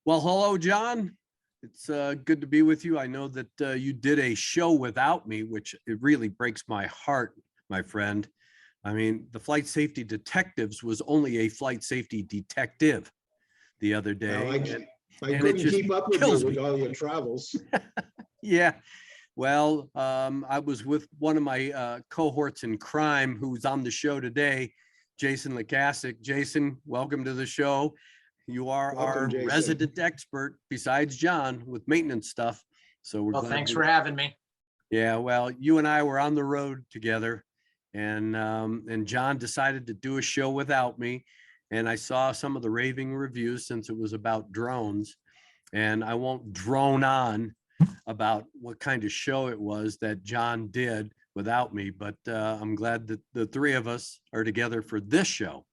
Well, hello, John. It's good to be with you. I know that you did a show without me, which it really breaks my heart, my friend. I mean, the flight safety detectives was only a flight safety detective the other Well, day. I and it couldn't just keep up with you kills with me. all your travels. Yeah. Well, I was with one of my cohorts in crime who's on the show today, Jason Lukasik. Jason, welcome to the show. You are Welcome, our Jason. resident expert besides John with maintenance stuff. So we're Well, glad thanks for having me. Yeah, well, you and I were on the road together, and John decided to do a show without me. And I saw some of the raving reviews since it was about drones, and I won't drone on about what kind of show it was that John did without me, but I'm glad that the three of us are together for this show.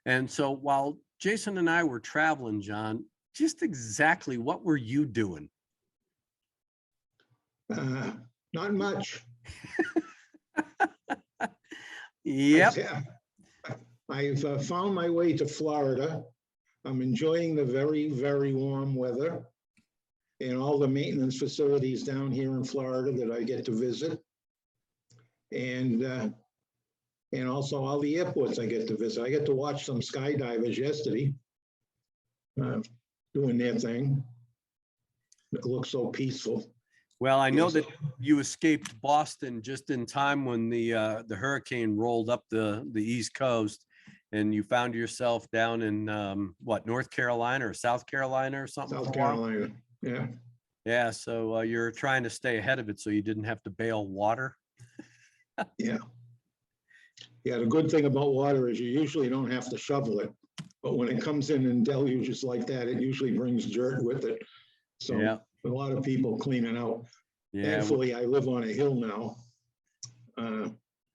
And so while Jason and I were traveling, John, just exactly what were you doing? Not much. Yep. I've found my way to Florida. I'm enjoying the very, very warm weather and all the maintenance facilities down here in Florida that I get to visit. And also all the airports I get to visit. I get to watch some skydivers yesterday doing their thing. It looks so peaceful. Well, I know that you escaped Boston just in time when the hurricane rolled up the East Coast, and you found yourself down in what, North Carolina or South Carolina or something? South Carolina, yeah. Yeah, so you're trying to stay ahead of it so you didn't have to bail water. Yeah. Yeah, the good thing about water is you usually don't have to shovel it, but when it comes in deluges like that, it usually brings dirt with it. So Yeah. a lot of people cleaning out. Yeah. Thankfully, I live on a hill now.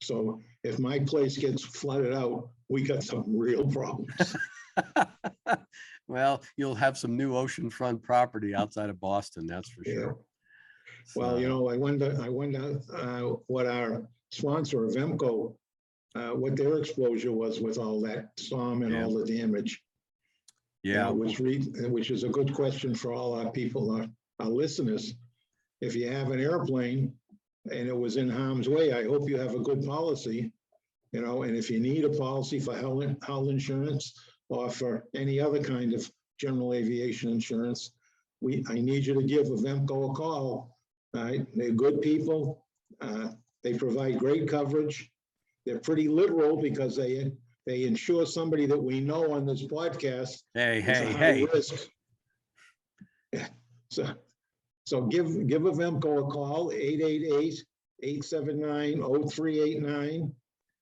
So if my place gets flooded out, we got some real problems. Well, you'll have some new oceanfront property outside of Boston, that's for Yeah. sure. Well, you So, know, I wonder what our sponsor, Avemco, what their exposure was with all that storm and Yeah. all the damage. yeah, Which is a good question for all our people, our listeners. If you have an airplane and it was in harm's way, I hope you have a good policy, you know, and if you need a policy for health insurance or for any other kind of general aviation insurance, I need you to give Avemco a call. All right, they're good people. They provide great coverage. They're pretty liberal because they insure somebody that we know on this podcast. hey. Risk. Yeah. So give Avemco a call, 888-879-0389.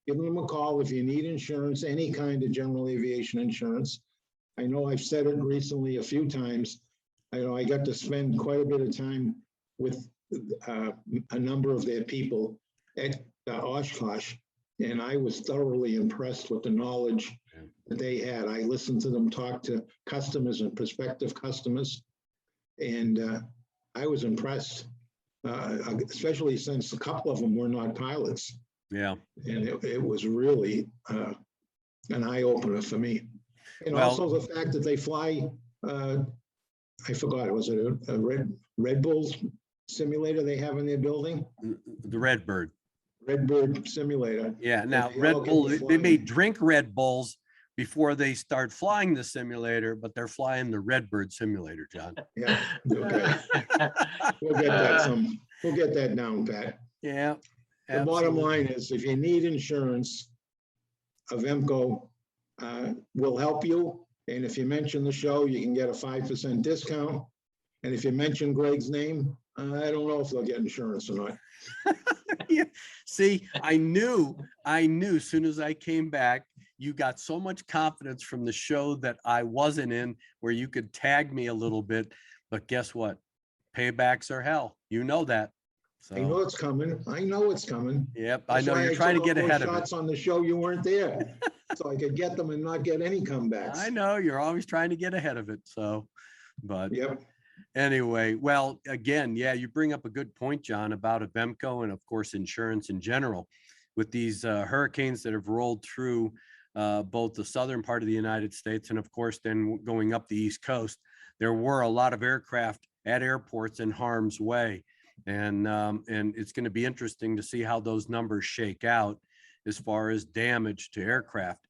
Give them a call if you need insurance, any kind of general aviation insurance. I know I've said it recently a few times. I know I got to spend quite a bit of time with a number of their people at Oshkosh, and I was thoroughly impressed with the knowledge that they had. I listened to them talk to customers and prospective customers, and I was impressed, especially since a couple of them were not pilots. Yeah. And it was really an eye-opener for me. And also the fact that they fly, I forgot, was it a Red Bull simulator they have in their building? The Redbird. Redbird simulator. Yeah, now Red Bull, they may drink Red Bulls before they start flying the simulator, but they're flying the Redbird simulator, John. Yeah, okay. We'll get that down, Pat. Yeah. The bottom line is, if you need insurance, Avemco will help you. And if you mention the show, you can get a 5% discount. And if you mention Greg's name, I don't know if they'll get insurance or not. Yeah. See, I knew as soon as I came back, you got so much confidence from the show that I wasn't in where you could tag me a little bit. But guess what? Paybacks are hell. You know that. So, I know it's coming. I know it's coming. Yep. That's I know why you're trying to get ahead of it. Shots on the show, you weren't there. So I could get them and not get any comebacks. I know you're always trying to get ahead of it. So, but yep. Anyway, well, again, yeah, you bring up a good point, John, about Avemco and of course insurance in general. With these hurricanes that have rolled through both the southern part of the United States and of course then going up the East Coast, there were a lot of aircraft at airports in harm's way. And it's going to be interesting to see how those numbers shake out as far as damage to aircraft.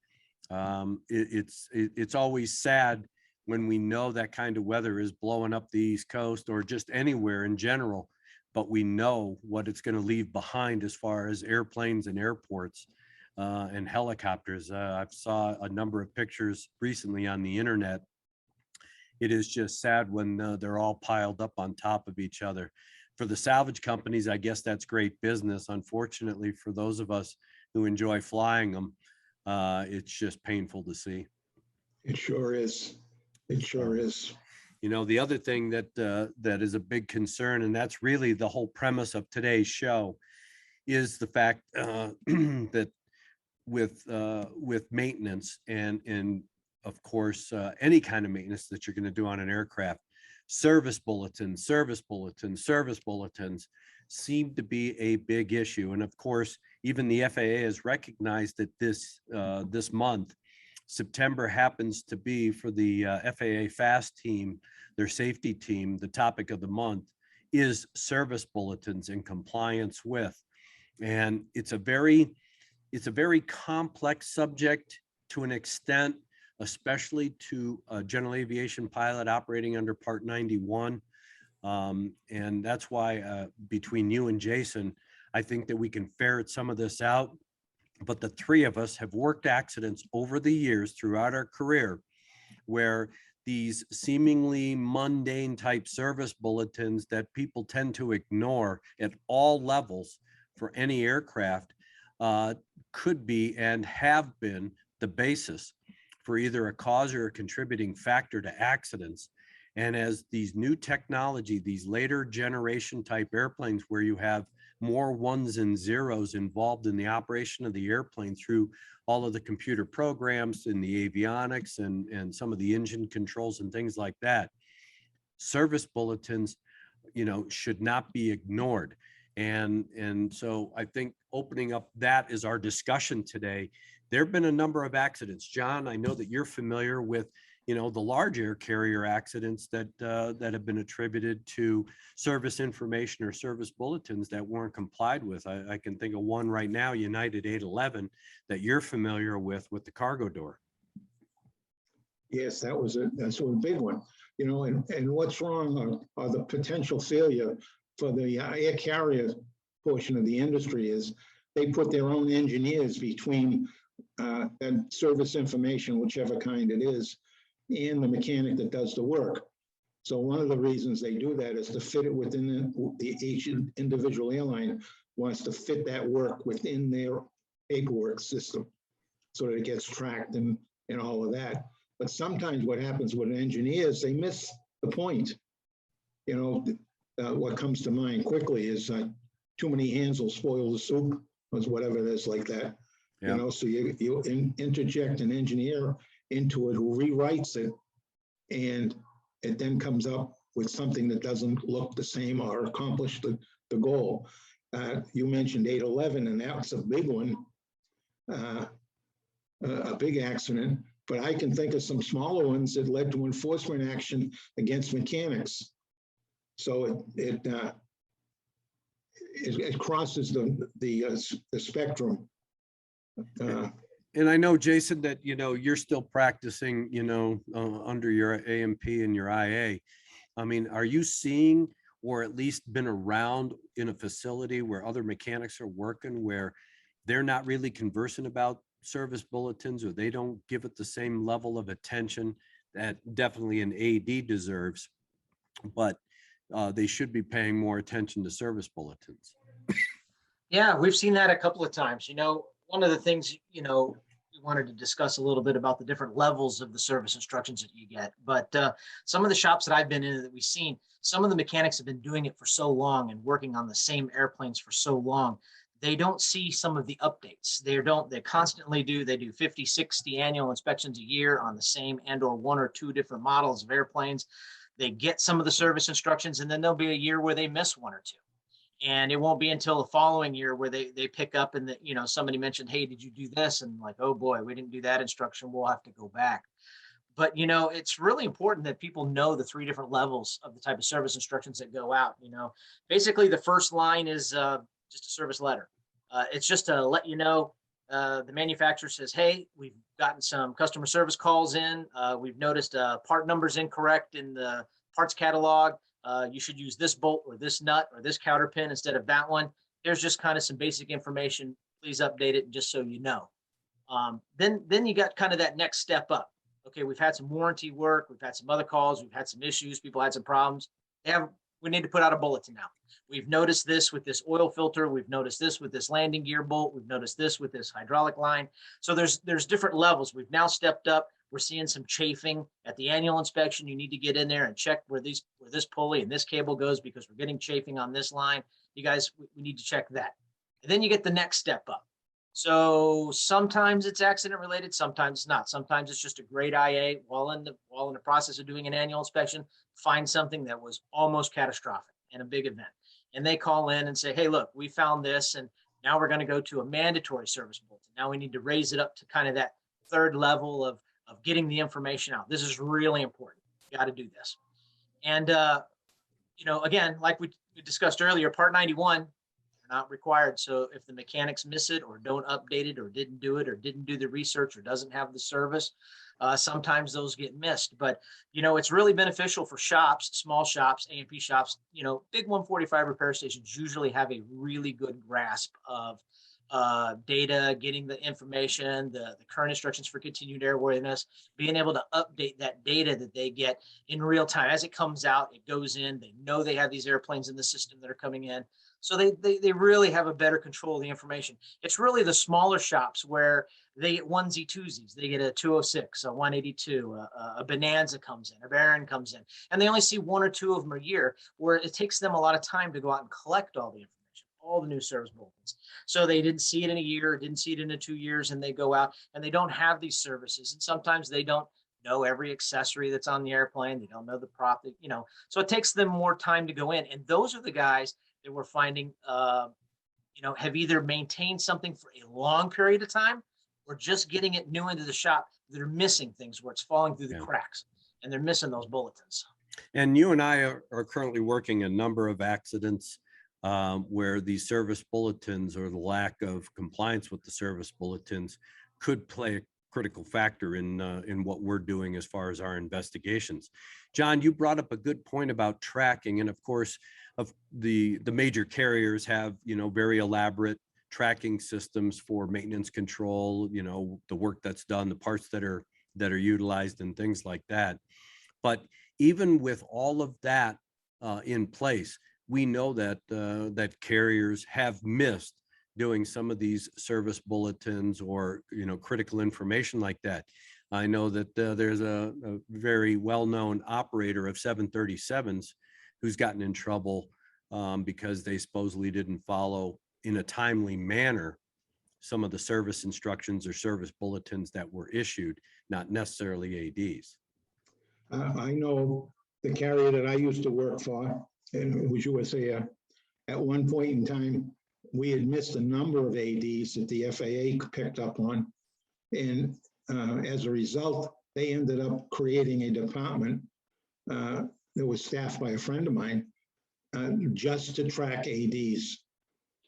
It's always sad when we know that kind of weather is blowing up the East Coast or just anywhere in general, but we know what it's going to leave behind as far as airplanes and airports and helicopters. I've saw a number of pictures recently on the internet. It is just sad when they're all piled up on top of each other. For the salvage companies, I guess that's great business. Unfortunately, for those of us who enjoy flying them, it's just painful to see. It sure is. It sure is. You know, the other thing that that is a big concern, and that's really the whole premise of today's show, is the fact that with maintenance and of course any kind of maintenance that you're going to do on an aircraft, service bulletins seem to be a big issue. And of course, even the FAA has recognized that this month, September, happens to be for the FAA FAST team, their safety team, the topic of the month is service bulletins in compliance with. And it's a very complex subject to an extent, especially to a general aviation pilot operating under Part 91. And that's why between you and Jason, I think that we can ferret some of this out. But the three of us have worked accidents over the years throughout our career where these seemingly mundane type service bulletins that people tend to ignore at all levels for any aircraft could be and have been the basis for either a cause or a contributing factor to accidents. And as these new technology, these later generation type airplanes where you have more ones and zeros involved in the operation of the airplane through all of the computer programs and the avionics and some of the engine controls and things like that, service bulletins, you know, should not be ignored. And so I think opening up that is our discussion today. There have been a number of accidents. John, I know that you're familiar with, you know, the large air carrier accidents that that have been attributed to service information or service bulletins that weren't complied with. I can think of one right now, United 811, that you're familiar with the cargo door. Yes, that's a big one. You know, and what's wrong are the potential failure for the air carrier portion of the industry is they put their own engineers between and service information, whichever kind it is, and the mechanic that does the work. So one of the reasons they do that is to fit it within each individual airline wants to fit that work within their paperwork system so that it gets tracked and all of that. But sometimes what happens with engineers, they miss the point. You know, what comes to mind quickly is too many hands will spoil the soup, or whatever it is like that. Yeah. You know, so you interject an engineer into it who rewrites it, and it then comes up with something that doesn't look the same or accomplish the goal. You mentioned 811, and that's a big one, a big accident, but I can think of some smaller ones that led to enforcement action against mechanics. So it crosses the spectrum. And I know, Jason, that, you know, you're still practicing, you know, under your AMP and your IA. I mean, are you seeing or at least been around in a facility where other mechanics are working where they're not really conversant about service bulletins, or they don't give it the same level of attention that definitely an AD deserves, but they should be paying more attention to service bulletins? Yeah, we've seen that a couple of times. You know, one of the things, you know, we wanted to discuss a little bit about the different levels of the service instructions that you get. But some of the shops that I've been in that we've seen, some of the mechanics have been doing it for so long and working on the same airplanes for so long, they don't see some of the updates. They constantly do, they do 50, 60 annual inspections a year on the same and or one or two different models of airplanes. They get some of the service instructions, and then there'll be a year where they miss one or two. And it won't be until the following year where they pick up and that, somebody mentioned, hey, did you do this? And like, oh boy, we didn't do that instruction. We'll have to go back. But it's really important that people know the three different levels of the type of service instructions that go out. Basically the first line is just a service letter. It's just to let you know, the manufacturer says, hey, we've gotten some customer service calls in. We've noticed part numbers incorrect in the parts catalog. You should use this bolt or this nut or this counter pin instead of that one. There's just kind of some basic information. Please update it just so you know. Then you got kind of that next step up. Okay, we've had some warranty work. We've had some other calls. We've had some issues. People had some problems. We need to put out a bulletin now. We've noticed this with this oil filter. We've noticed this with this landing gear bolt. We've noticed this with this hydraulic line. So there's different levels. We've now stepped up. We're seeing some chafing at the annual inspection. You need to get in there and check where this pulley and this cable goes because we're getting chafing on this line. You guys, we need to check that. And then you get the next step up. So sometimes it's accident related, sometimes it's not. Sometimes it's just a great IA while in the process of doing an annual inspection, find something that was almost catastrophic and a big event. And they call in and say, hey, look, we found this, and now we're going to go to a mandatory service bulletin. Now we need to raise it up to kind of that third level of getting the information out. This is really important. You got to do this. And, again, like we discussed earlier, Part 91, not required. So if the mechanics miss it or don't update it or didn't do it or didn't do the research or doesn't have the service, sometimes those get missed. But, it's really beneficial for shops, small shops, A&P shops. Big 145 repair stations usually have a really good grasp of data, getting the information, the current instructions for continued airworthiness, being able to update that data that they get in real time. As it comes out, it goes in. They know they have these airplanes in the system that are coming in. So they really have a better control of the information. It's really the smaller shops where they get onesie twosies. They get a 206, a 182, a Bonanza comes in, a Baron comes in, and they only see one or two of them a year, where it takes them a lot of time to go out and collect all the information, all the new service bulletins. So they didn't see it in a year, didn't see it in 2 years, and they go out and they don't have these services. And sometimes they don't know every accessory that's on the airplane. They don't know the prop, so it takes them more time to go in. And those are the guys that we're finding, have either maintained something for a long period of time or just getting it new into the shop. They're missing things where it's falling through the cracks and they're missing those bulletins. And you and I are currently working a number of accidents where the service bulletins or the lack of compliance with the service bulletins could play a critical factor in what we're doing as far as our investigations. John, you brought up a good point about tracking, and of course, of the major carriers have very elaborate tracking systems for maintenance control, the work that's done, the parts that are utilized, and things like that. But even with all of that in place, we know that that carriers have missed doing some of these service bulletins or critical information like that. I know that there's a very well-known operator of 737s who's gotten in trouble because they supposedly didn't follow in a timely manner some of the service instructions or service bulletins that were issued, not necessarily ADs. I know the carrier that I used to work for, and it was USA. At one point in time, we had missed a number of ADs that the FAA picked up on. And as a result, they ended up creating a department that was staffed by a friend of mine just to track ADs,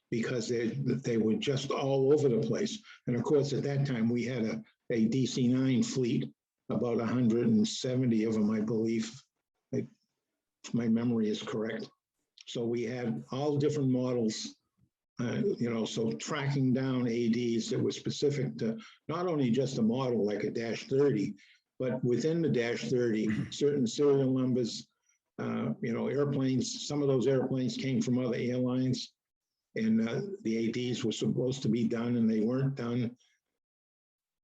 because they were just all over the place. And of course, at that time, we had a DC-9 fleet, about 170 of them, I believe, if my memory is correct. So we had all different models, so tracking down ADs that were specific to not only just a model like a Dash 30, but within the Dash 30, certain serial numbers, airplanes, some of those airplanes came from other airlines, and the ADs were supposed to be done and they weren't done.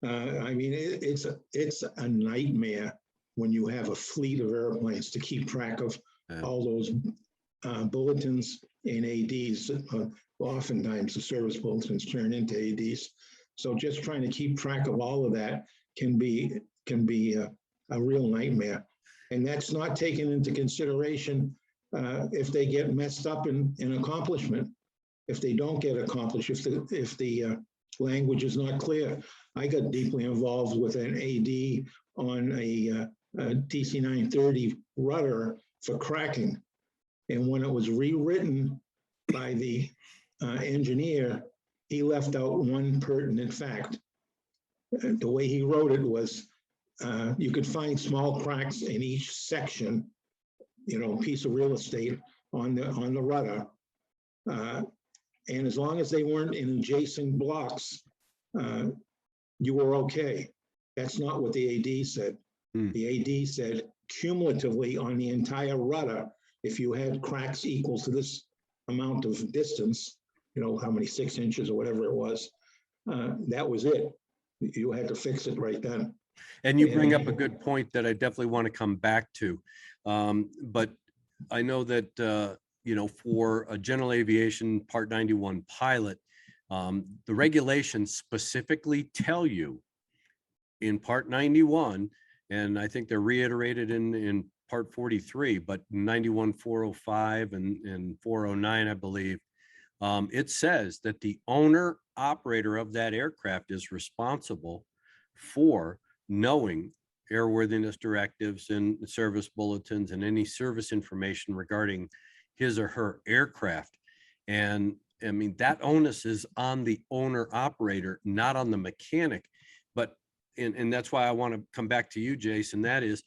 It's a nightmare when you have a fleet of airplanes to keep track of all those bulletins and ADs. Oftentimes the service bulletins turn into ADs. So just trying to keep track of all of that can be a real nightmare. And that's not taken into consideration if they get messed up in accomplishment, if they don't get accomplished, if the language is not clear. I got deeply involved with an AD on a DC-930 rudder for cracking. And when it was rewritten by the engineer, he left out one pertinent fact. The way he wrote it was, you could find small cracks in each section, piece of real estate on the rudder. And as long as they weren't in adjacent blocks, you were okay. That's not what the AD said. The AD said cumulatively on the entire rudder, if you had cracks equal to this amount of distance, how many, 6 inches or whatever it was, that was it. You had to fix it right then. And you bring up a good point that I definitely want to come back to. But I know that, for a general aviation Part 91 pilot, the regulations specifically tell you in Part 91, and I think they're reiterated in Part 43, but 91-405 and 409, I believe, it says that the owner operator of that aircraft is responsible for knowing airworthiness directives and service bulletins and any service information regarding his or her aircraft. And I mean, that onus is on the owner operator, not on the mechanic. But, and that's why I want to come back to you, Jason. That is,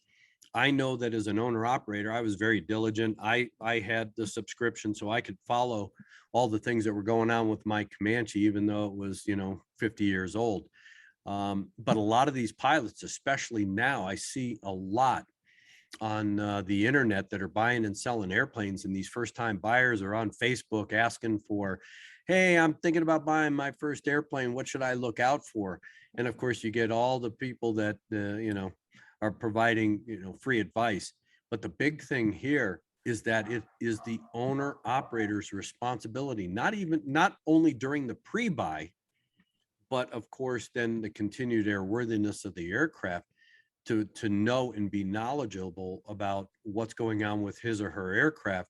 I know that as an owner operator, I was very diligent. I had the subscription so I could follow all the things that were going on with my Comanche, even though it was, 50 years old. But a lot of these pilots, especially now, I see a lot on the internet that are buying and selling airplanes, and these first-time buyers are on Facebook asking for, hey, I'm thinking about buying my first airplane. What should I look out for? And of course, you get all the people that are providing free advice. But the big thing here is that it is the owner operator's responsibility, not only during the pre-buy, but of course then the continued airworthiness of the aircraft, to know and be knowledgeable about what's going on with his or her aircraft.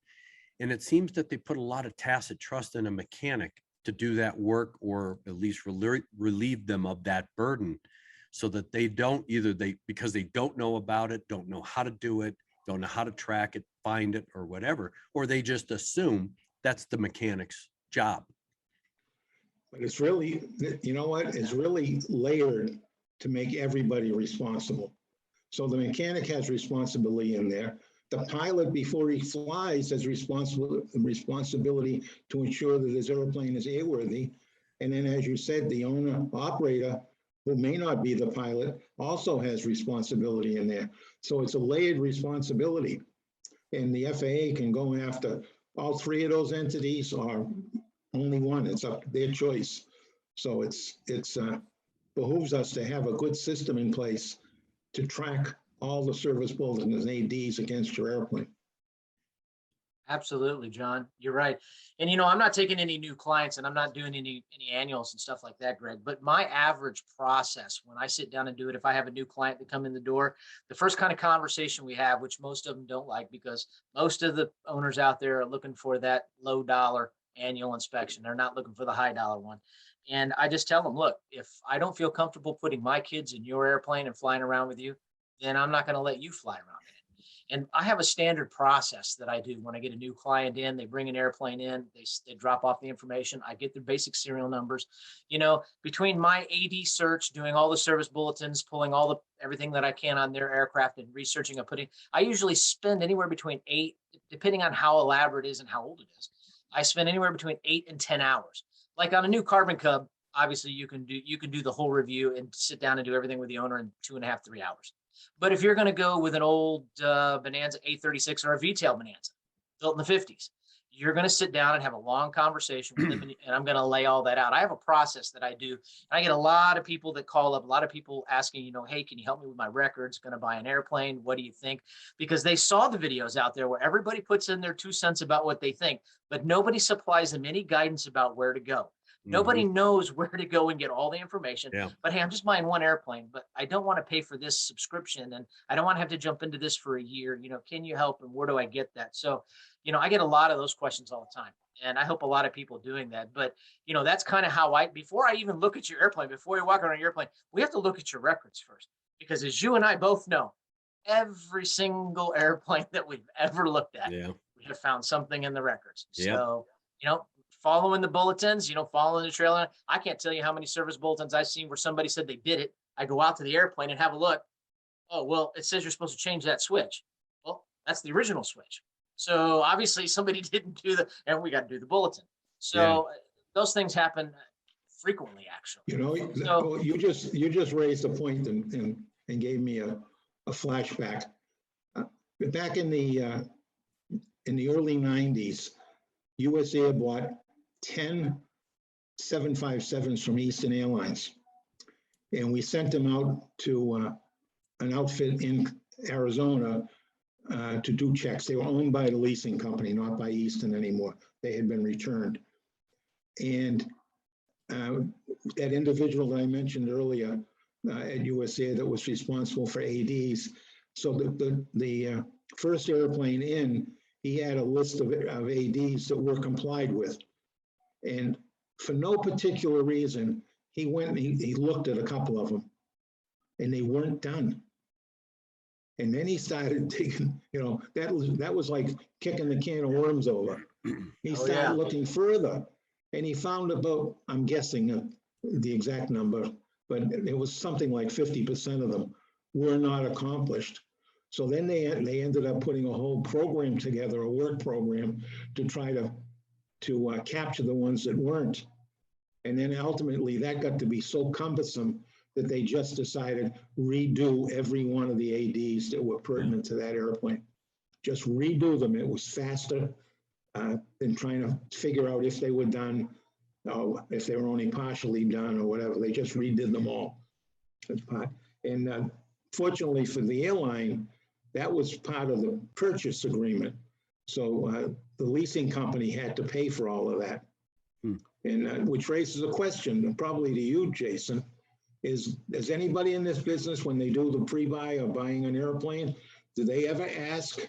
And it seems that they put a lot of tacit trust in a mechanic to do that work, or at least relieve them of that burden, so that they don't because they don't know about it, don't know how to do it, don't know how to track it, find it, or whatever, or they just assume that's the mechanic's job. But it's really, it's really layered to make everybody responsible. So the mechanic has responsibility in there. The pilot, before he flies, has responsibility to ensure that his airplane is airworthy. And then, as you said, the owner operator, who may not be the pilot, also has responsibility in there. So it's a layered responsibility. And the FAA can go after all three of those entities or only one. It's up to their choice. So it's behooves us to have a good system in place to track all the service bulletins and ADs against your airplane. Absolutely, John. You're right. And, I'm not taking any new clients, and I'm not doing any annuals and stuff like that, Greg, but my average process when I sit down and do it, if I have a new client that come in the door, the first kind of conversation we have, which most of them don't like, because most of the owners out there are looking for that low dollar annual inspection. They're not looking for the high dollar one. And I just tell them, look, if I don't feel comfortable putting my kids in your airplane and flying around with you, then I'm not going to let you fly around in it. And I have a standard process that I do when I get a new client in. They bring an airplane in, they drop off the information. I get their basic serial numbers. Between my AD search, doing all the service bulletins, pulling everything that I can on their aircraft and researching and I usually spend anywhere between 8, depending on how elaborate it is and how old it is. I spend anywhere between 8 and 10 hours. Like on a new Carbon Cub, obviously you can do the whole review and sit down and do everything with the owner in 2.5, 3 hours. But if you're going to go with an old Bonanza A36 or a V-tail Bonanza built in the 50s, you're going to sit down and have a long conversation with them, and I'm going to lay all that out. I have a process that I do. And I get a lot of people that call up, a lot of people asking, hey, can you help me with my records? Going to buy an airplane. What do you think? Because they saw the videos out there where everybody puts in their 2 cents about what they think, but nobody supplies them any guidance about where to go. Nobody knows where to go and get all the information. Yeah. But hey, I'm just buying one airplane, but I don't want to pay for this subscription and I don't want to have to jump into this for a year. Can you help and where do I get that? So, I get a lot of those questions all the time. And I hope a lot of people doing that. But, that's kind of how before I even look at your airplane, before you walk around your airplane, we have to look at your records first. Because as you and I both know, every single airplane that we've ever looked at, Yeah. we have found something in the records. Yep. So, following the bulletins, following the trailer. I can't tell you how many service bulletins I've seen where somebody said they did it. I go out to the airplane and have a look. Oh, well, it says you're supposed to change that switch. Well, that's the original switch. So obviously somebody didn't do and we got to do the bulletin. So those things happen frequently, actually. So, you just raised a point and gave me a flashback. Back in the early 90s, US Air bought 10 757s from Eastern Airlines. And we sent them out to an outfit in Arizona to do checks. They were owned by the leasing company, not by Eastern anymore. They had been returned. And that individual that I mentioned earlier at US Air that was responsible for ADs. So the first airplane in, he had a list of ADs that were complied with. And for no particular reason, he went and he looked at a couple of them and they weren't done. And then he started taking, that was like kicking the can of worms over. He started looking further and he found about, I'm guessing the exact number, but it was something like 50% of them were not accomplished. So then they ended up putting a whole program together, a work program, to try to capture the ones that weren't. And then ultimately that got to be so cumbersome that they just decided redo every one of the ADs that were pertinent to that airplane. Just redo them. It was faster than trying to figure out if they were done, if they were only partially done or whatever. They just redid them all. And fortunately for the airline, that was part of the purchase agreement. So the leasing company had to pay for all of that. And which raises a question, probably to you, Jason, does anybody in this business, when they do the pre-buy or buying an airplane, do they ever ask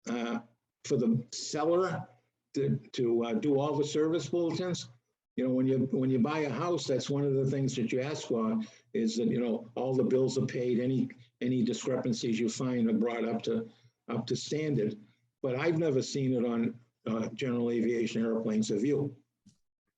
for the seller to do all the service bulletins? When you buy a house, that's one of the things that you ask for is that, all the bills are paid, any discrepancies you find are brought up to standard. But I've never seen it on general aviation airplanes. Have you?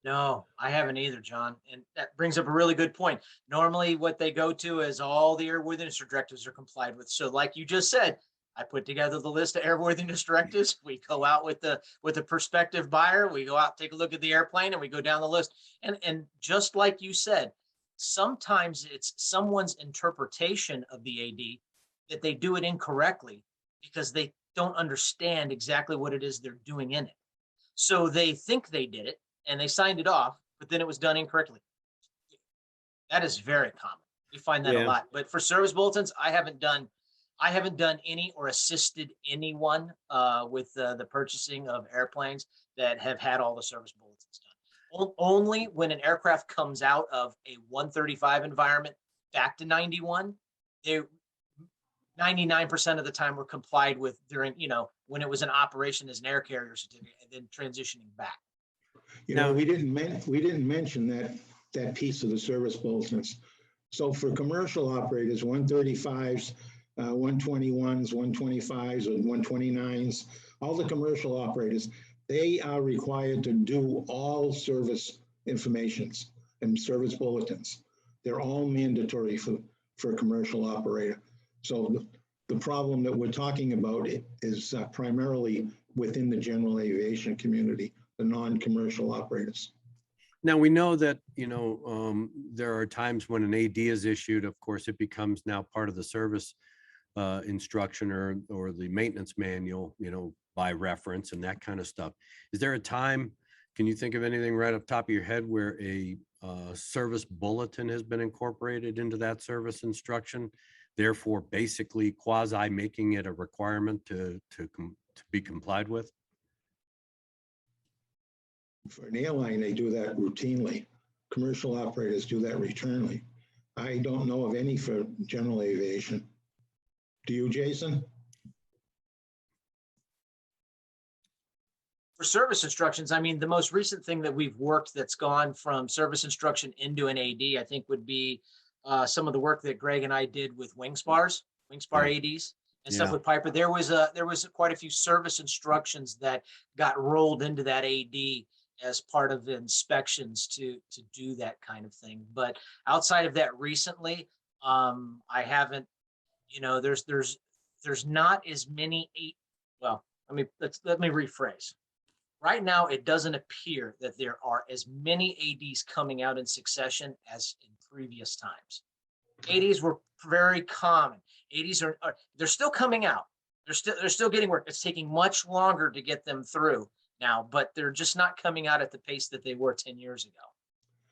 No, I haven't either, John. And that brings up a really good point. Normally what they go to is all the airworthiness directives are complied with. So like you just said, I put together the list of airworthiness directives. We go out with the prospective buyer. We go out, take a look at the airplane and we go down the list. And just like you said, sometimes it's someone's interpretation of the AD that they do it incorrectly because they don't understand exactly what it is they're doing in it. So they think they did it and they signed it off, but then it was done incorrectly. That is very common. We find that a lot. But for service bulletins, I haven't done any or assisted anyone with the purchasing of airplanes that have had all the service bulletins done. Only when an aircraft comes out of a 135 environment back to 91, they 99% of the time were complied with during, when it was an operation as an air carrier certificate and then transitioning back. We didn't mention that piece of the service bulletins. So for commercial operators, 135s, 121s, 125s, or 129s, all the commercial operators, they are required to do all service informations and service bulletins. They're all mandatory for a commercial operator. So the problem that we're talking about is primarily within the general aviation community, the non-commercial operators. Now we know that, there are times when an AD is issued, of course, it becomes now part of the service instruction or the maintenance manual, by reference and that kind of stuff. Is there a time, can you think of anything right off the top of your head where a service bulletin has been incorporated into that service instruction, therefore basically quasi making it a requirement to be complied with? For an airline, they do that routinely. Commercial operators do that routinely. I don't know of any for general aviation. Do you, Jason? For service instructions, I mean, the most recent thing that we've worked that's gone from service instruction into an AD, I think would be some of the work that Greg and I did with wing spar ADs and stuff Yeah. with Piper. There was quite a few service instructions that got rolled into that AD as part of the inspections to do that kind of thing. But outside of that recently, I haven't, there's not as many well, let me rephrase. Right now, it doesn't appear that there are as many ADs coming out in succession as in previous times. ADs were very common. ADs they're still coming out. They're still getting work. It's taking much longer to get them through now, but they're just not coming out at the pace that they were 10 years ago.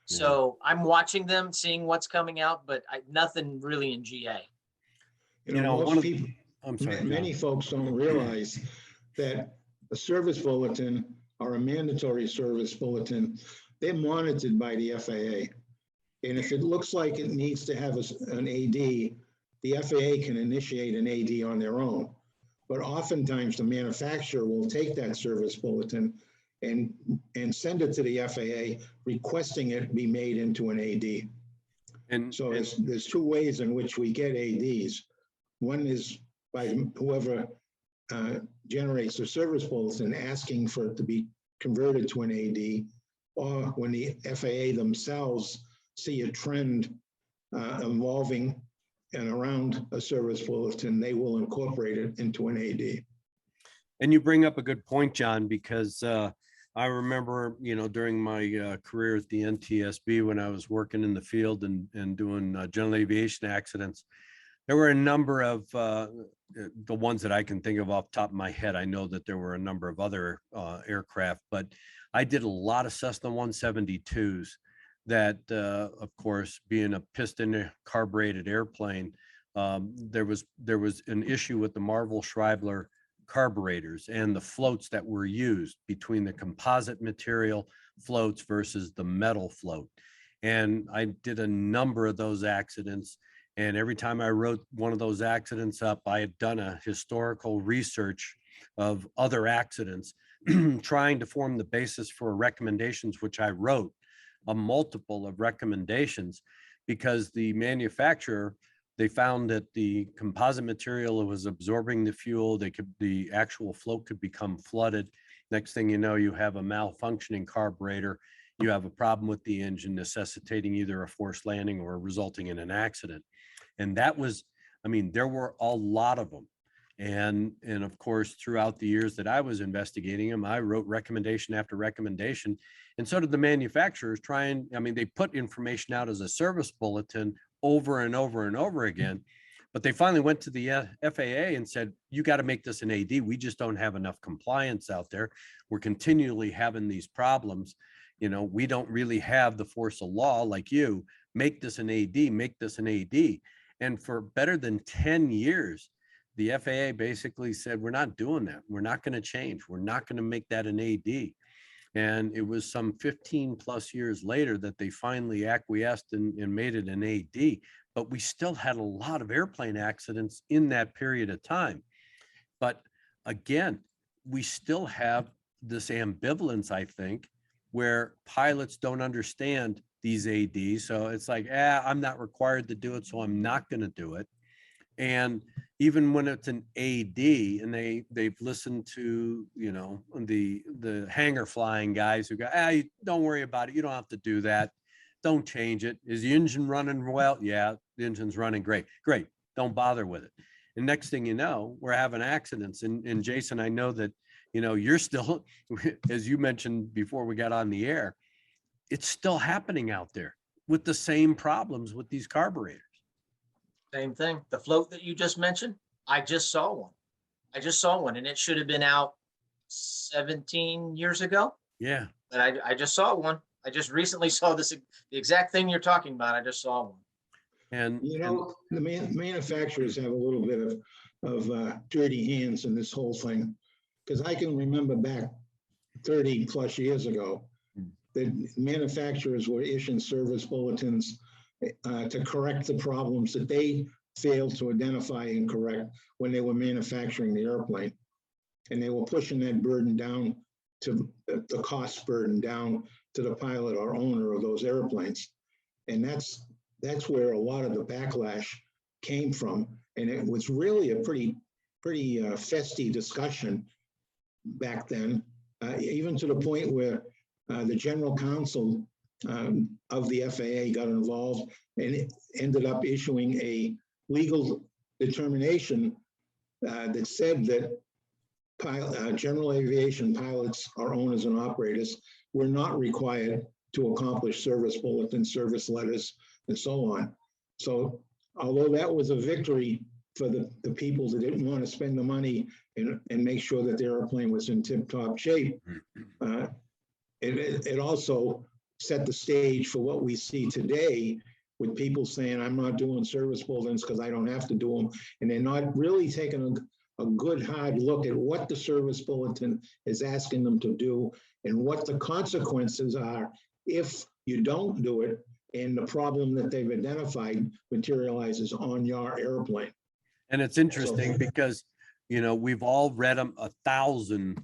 Yeah. So I'm watching them, seeing what's coming out, but nothing really in GA. Most people, I'm sorry, many folks don't realize that a service bulletin or a mandatory service bulletin, they're monitored by the FAA. And if it looks like it needs to have an AD, the FAA can initiate an AD on their own. But oftentimes the manufacturer will take that service bulletin and send it to the FAA requesting it be made into an AD. And so there's two ways in which we get ADs. One is by whoever generates the service bulletin asking for it to be converted to an AD, or when the FAA themselves see a trend evolving and around a service bulletin, they will incorporate it into an AD. And you bring up a good point, John, because I remember, during my career at the NTSB, when I was working in the field and doing general aviation accidents, there were a number of the ones that I can think of off the top of my head. I know that there were a number of other aircraft, but I did a lot of Cessna 172s that, of course, being a piston carbureted airplane, there was an issue with the Marvel Schreibler carburetors and the floats that were used between the composite material floats versus the metal float. And I did a number of those accidents. And every time I wrote one of those accidents up, I had done a historical research of other accidents, trying to form the basis for recommendations, which I wrote a multiple of recommendations, because the manufacturer, they found that the composite material was absorbing the fuel. The actual float could become flooded. Next thing you know, you have a malfunctioning carburetor. You have a problem with the engine necessitating either a forced landing or resulting in an accident. And that was, there were a lot of them. And of course, throughout the years that I was investigating them, I wrote recommendation after recommendation. And so did the manufacturers they put information out as a service bulletin over and over and over again. But they finally went to the FAA and said, you got to make this an AD. We just don't have enough compliance out there. We're continually having these problems. We don't really have the force of law like you. Make this an AD, make this an AD. And for better than 10 years, the FAA basically said, we're not doing that. We're not going to change. We're not going to make that an AD. And it was some 15 plus years later that they finally acquiesced and made it an AD. But we still had a lot of airplane accidents in that period of time. But again, we still have this ambivalence, I think, where pilots don't understand these ADs. So it's like, I'm not required to do it, so I'm not going to do it. And even when it's an AD and they've listened to, the hangar flying guys who go, don't worry about it. You don't have to do that. Don't change it. Is the engine running well? Yeah, the engine's running great. Great. Don't bother with it. And next thing you know, we're having accidents. And Jason, I know that, you're still, as you mentioned before we got on the air, it's still happening out there with the same problems with these carburetors. Same thing. The float that you just mentioned, I just saw one and it should have been out 17 years ago. Yeah. But I just saw one. I just recently saw the exact thing you're talking about. I just saw one. And the manufacturers have a little bit of dirty hands in this whole thing, because I can remember back 30 plus years ago, that manufacturers were issuing service bulletins to correct the problems that they failed to identify and correct when they were manufacturing the airplane. And they were pushing that burden down to the cost burden down to the pilot or owner of those airplanes. And that's where a lot of the backlash came from. And it was really a pretty festy discussion back then, even to the point where the general counsel of the FAA got involved and it ended up issuing a legal determination that said that general aviation pilots or owners and operators were not required to accomplish service bulletins, service letters, and so on. So although that was a victory for the people that didn't want to spend the money and make sure that the airplane was in tip-top shape, it also set the stage for what we see today with people saying, I'm not doing service bulletins because I don't have to do them. And they're not really taking a good hard look at what the service bulletin is asking them to do and what the consequences are if you don't do it and the problem that they've identified materializes on your airplane. And it's interesting because, you know, we've all read them 1,000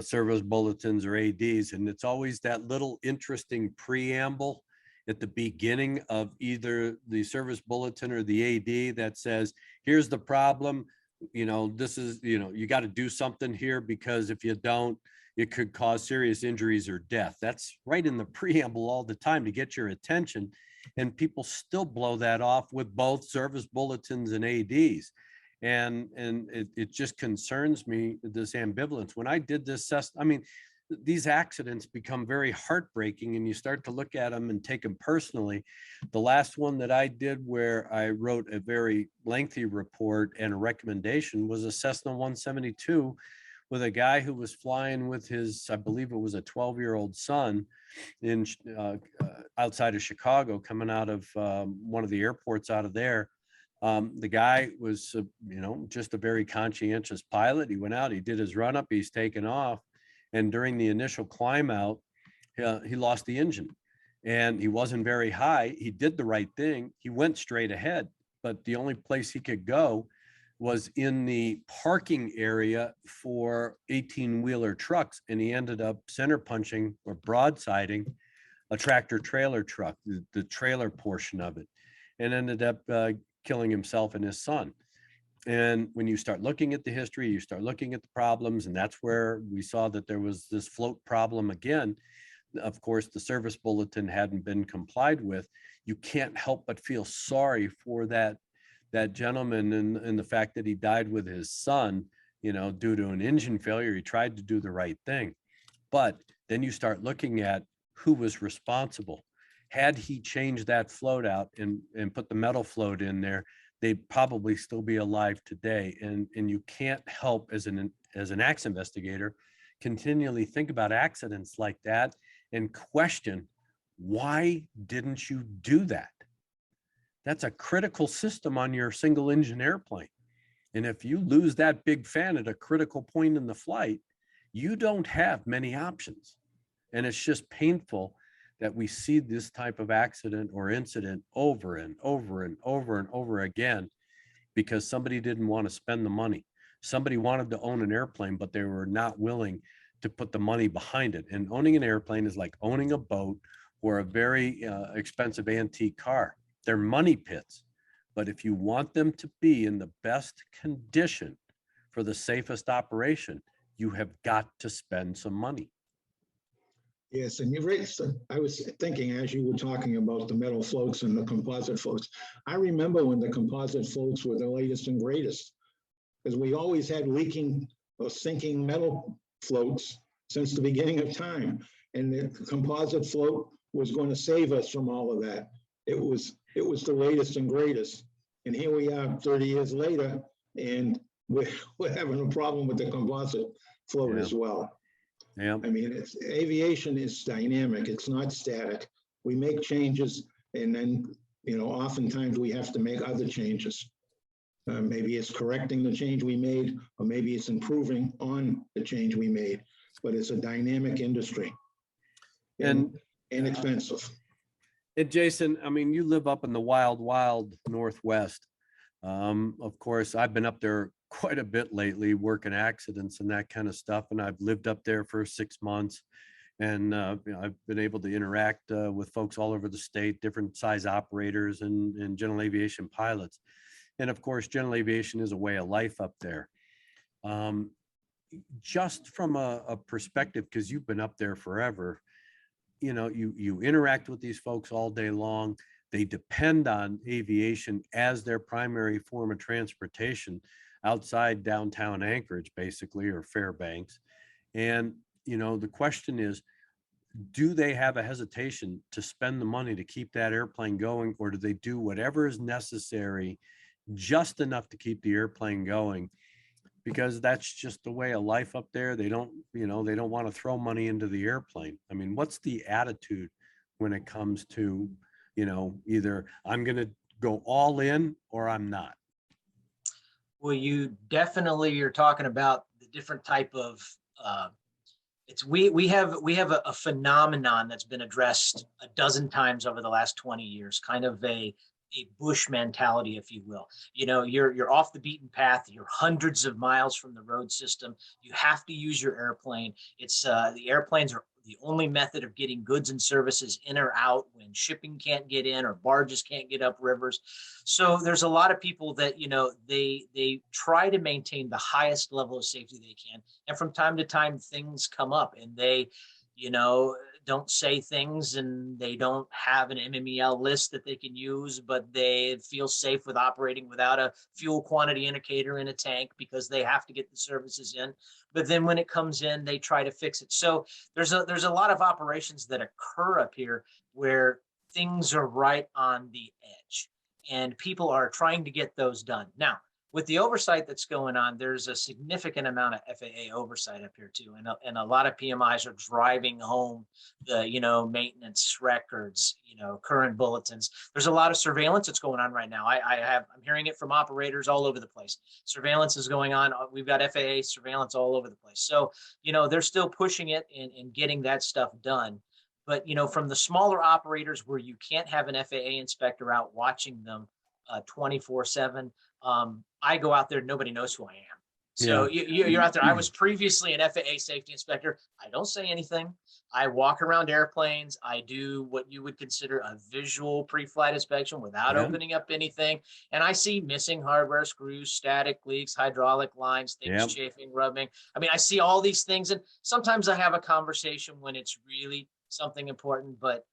service bulletins or ADs, and it's always that little interesting preamble at the beginning of either the service bulletin or the AD that says, here's the problem, you know, this is, you know, you got to do something here because if you don't, it could cause serious injuries or death. That's right in the preamble all the time to get your attention. And people still blow that off with both service bulletins and ADs. And it just concerns me, this ambivalence. When I did this, I mean, these accidents become very heartbreaking and you start to look at them and take them personally. The last one that I did where I wrote a very lengthy report and a recommendation was a Cessna 172 with a guy who was flying with his, I believe it was a 12-year-old son in outside of Chicago, coming out of one of the airports out of there. The guy was, you know, just a very conscientious pilot. He went out, he did his run up, he's taken off. And during the initial climb out, he lost the engine and he wasn't very high. He did the right thing. He went straight ahead, but the only place he could go was in the parking area for 18-wheeler trucks. And he ended up center punching or broadsiding a tractor trailer truck, the trailer portion of it, and ended up killing himself and his son. And when you start looking at the history, you start looking at the problems, and that's where we saw that there was this float problem again. Of course, the service bulletin hadn't been complied with. You can't help but feel sorry for that gentleman and the fact that he died with his son, you know, due to an engine failure. He tried to do the right thing. But then you start looking at who was responsible. Had he changed that float out and put the metal float in there, they'd probably still be alive today. And you can't help as an accident investigator continually think about accidents like that and question, why didn't you do that? That's a critical system on your single engine airplane. And if you lose that big fan at a critical point in the flight, you don't have many options. And it's just painful that we see this type of accident or incident over and over and over and over again because somebody didn't want to spend the money. Somebody wanted to own an airplane, but they were not willing to put the money behind it. And owning an airplane is like owning a boat or a very expensive antique car. They're money pits. But if you want them to be in the best condition for the safest operation, you have got to spend some money. Yes, and you've raised, I was thinking as you were talking about the metal floats and the composite floats, I remember when the composite floats were the latest and greatest, because we always had leaking or sinking metal floats since the beginning of time. And the composite float was going to save us from all of that. It was the latest and greatest. And here we are 30 years later, and we're having a problem with the composite float as well. Yeah. I mean, aviation is dynamic. It's not static. We make changes, and then, you know, oftentimes we have to make other changes. Maybe it's correcting the change we made, or maybe it's improving on the change we made, but it's a dynamic industry. and And inexpensive. And Jason, I mean, you live up in the wild, wild Northwest. Of course, I've been up there quite a bit lately, working accidents and that kind of stuff. And I've lived up there for 6 months. And I've been able to interact with folks all over the state, different size operators and general aviation pilots. And of course, general aviation is a way of life up there. Um, just from a perspective, because you've been up there forever, you interact with these folks all day long. They depend on aviation as their primary form of transportation outside downtown Anchorage, basically, or Fairbanks. And the question is, do they have a hesitation to spend the money to keep that airplane going, or do they do whatever is necessary, just enough to keep the airplane going? Because that's just the way of life up there. They don't want to throw money into the airplane. I mean, what's the attitude when it comes to, either I'm going to go all in or I'm not? Well, you definitely are talking about the different type of, we have a phenomenon that's been addressed a dozen times over the last 20 years, kind of a bush mentality, if you will. You're off the beaten path. You're hundreds of miles from the road system. You have to use your airplane. It's the airplanes are the only method of getting goods and services in or out when shipping can't get in or barges can't get up rivers. So there's a lot of people that, they try to maintain the highest level of safety they can. And from time to time, things come up and they, don't say things, and they don't have an MMEL list that they can use, but they feel safe with operating without a fuel quantity indicator in a tank because they have to get the services in. But then when it comes in, they try to fix it. So there's a lot of operations that occur up here where things are right on the edge, and people are trying to get those done. Now, with the oversight that's going on, there's a significant amount of FAA oversight up here too. And a lot of PMIs are driving home the, maintenance records, current bulletins. There's a lot of surveillance that's going on right now. I'm hearing it from operators all over the place. Surveillance is going on. We've got FAA surveillance all over the place. So, they're still pushing it and getting that stuff done. But, from the smaller operators where you can't have an FAA inspector out watching them 24/7, I go out there, nobody knows who I am. So you're out there. I was previously an FAA safety inspector. I don't say anything. I walk around airplanes. I do what you would consider a visual pre-flight inspection without opening up anything. And I see missing hardware, screws, static leaks, hydraulic lines, things chafing, rubbing. I mean, I see all these things. And sometimes I have a conversation when it's really something important, but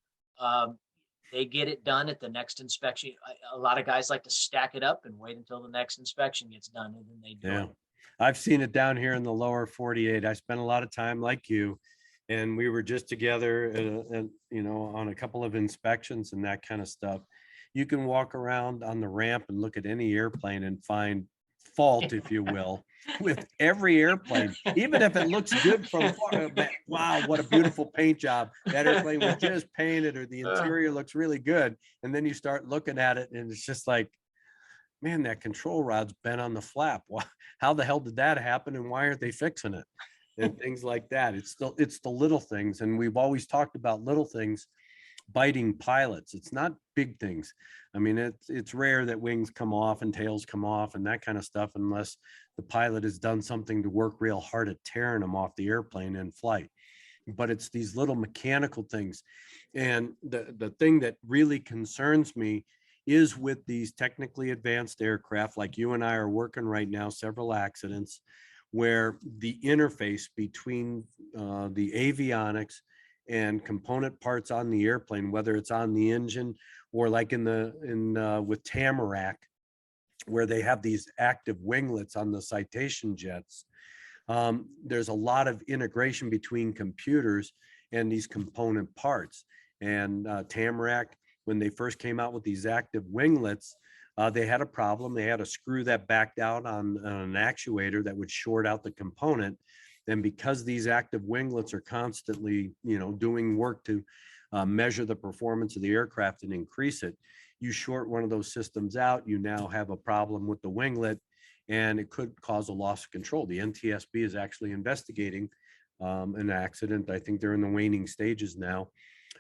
they get it done at the next inspection. A lot of guys like to stack it up and wait until the next inspection gets done, and then they do it. I've seen it down here in the lower 48. I spent a lot of time like you, and we were just together and on a couple of inspections and that kind of stuff. You can walk around on the ramp and look at any airplane and find fault, if you will, with every airplane, even if it looks good from far. Wow, what a beautiful paint job. That airplane was just painted, or the interior looks really good. And then you start looking at it and it's just like, man, that control rod's bent on the flap. How the hell did that happen? And why aren't they fixing it? And things like that. It's the little things. And we've always talked about little things biting pilots. It's not big things. I mean, it's rare that wings come off and tails come off and that kind of stuff, unless the pilot has done something to work real hard at tearing them off the airplane in flight. But it's these little mechanical things. And the thing that really concerns me is with these technically advanced aircraft, like you and I are working right now, several accidents where the interface between the avionics and component parts on the airplane, whether it's on the engine or like with Tamarack, where they have these active winglets on the Citation jets. There's a lot of integration between computers and these component parts. And Tamarack, when they first came out with these active winglets, they had a problem. They had a screw that backed out on an actuator that would short out the component. And because these active winglets are constantly, doing work to measure the performance of the aircraft and increase it, you short one of those systems out, you now have a problem with the winglet, and it could cause a loss of control. The NTSB is actually investigating an accident. I think they're in the waning stages now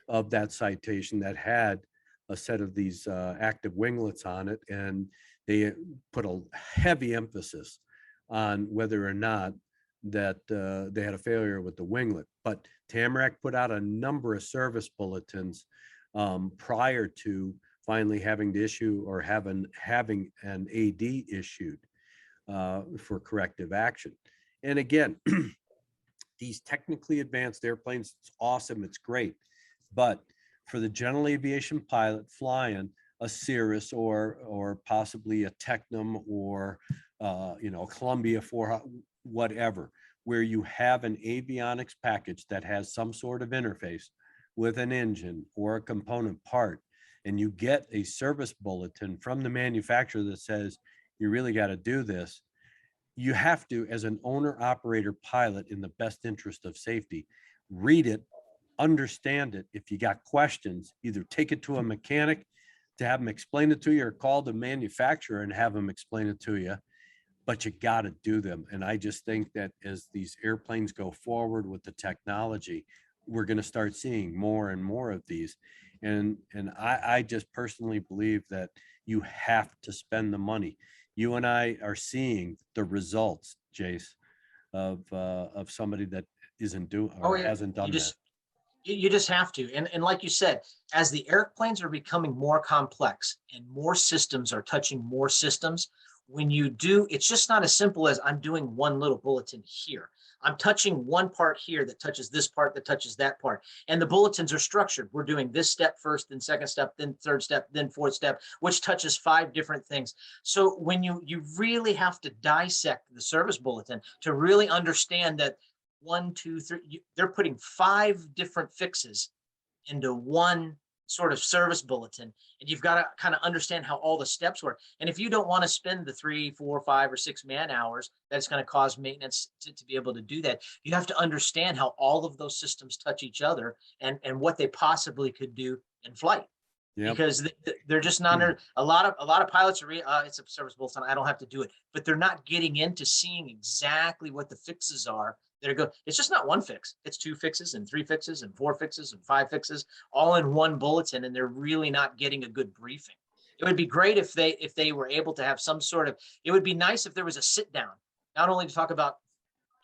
of that citation that had a set of these active winglets on it, and they put a heavy emphasis on whether or not that they had a failure with the winglet. But Tamarack put out a number of service bulletins prior to finally having to issue or having an AD issued for corrective action. And again, these technically advanced airplanes, it's awesome, it's great. But for the general aviation pilot flying a Cirrus or possibly a Tecnam or a Columbia 4, whatever, where you have an avionics package that has some sort of interface with an engine or a component part, and you get a service bulletin from the manufacturer that says you really got to do this, you have to, as an owner operator pilot, in the best interest of safety, read it, understand it. If you got questions, either take it to a mechanic to have them explain it to you, or call the manufacturer and have them explain it to you. But you got to do them. And I just think that as these airplanes go forward with the technology, we're going to start seeing more and more of these. And I just personally believe that you have to spend the money. You and I are seeing the results, Jace, of somebody that isn't doing or hasn't done that. You just have to. And like you said, as the airplanes are becoming more complex and more systems are touching more systems, when you do, it's just not as simple as I'm doing one little bulletin here. I'm touching one part here that touches this part, that touches that part. And the bulletins are structured. We're doing this step first, then second step, then third step, then fourth step, which touches 5 different things. So when you really have to dissect the service bulletin to really understand that 1, 2, 3, they're putting 5 different fixes into one sort of service bulletin, and you've got to kind of understand how all the steps work. And if you don't want to spend the 3, 4, 5, or 6 man hours that's going to cause maintenance to be able to do that, you have to understand how all of those systems touch each other and what they possibly could do in flight. Yep. Because they're just not a lot of pilots are it's a service bulletin, I don't have to do it, but they're not getting into seeing exactly what the fixes are. It's just not one fix. It's 2 fixes and 3 fixes and 4 fixes and 5 fixes all in one bulletin, and they're really not getting a good briefing. It would be great if they were able to have some sort of, it would be nice if there was a sit down, not only to talk about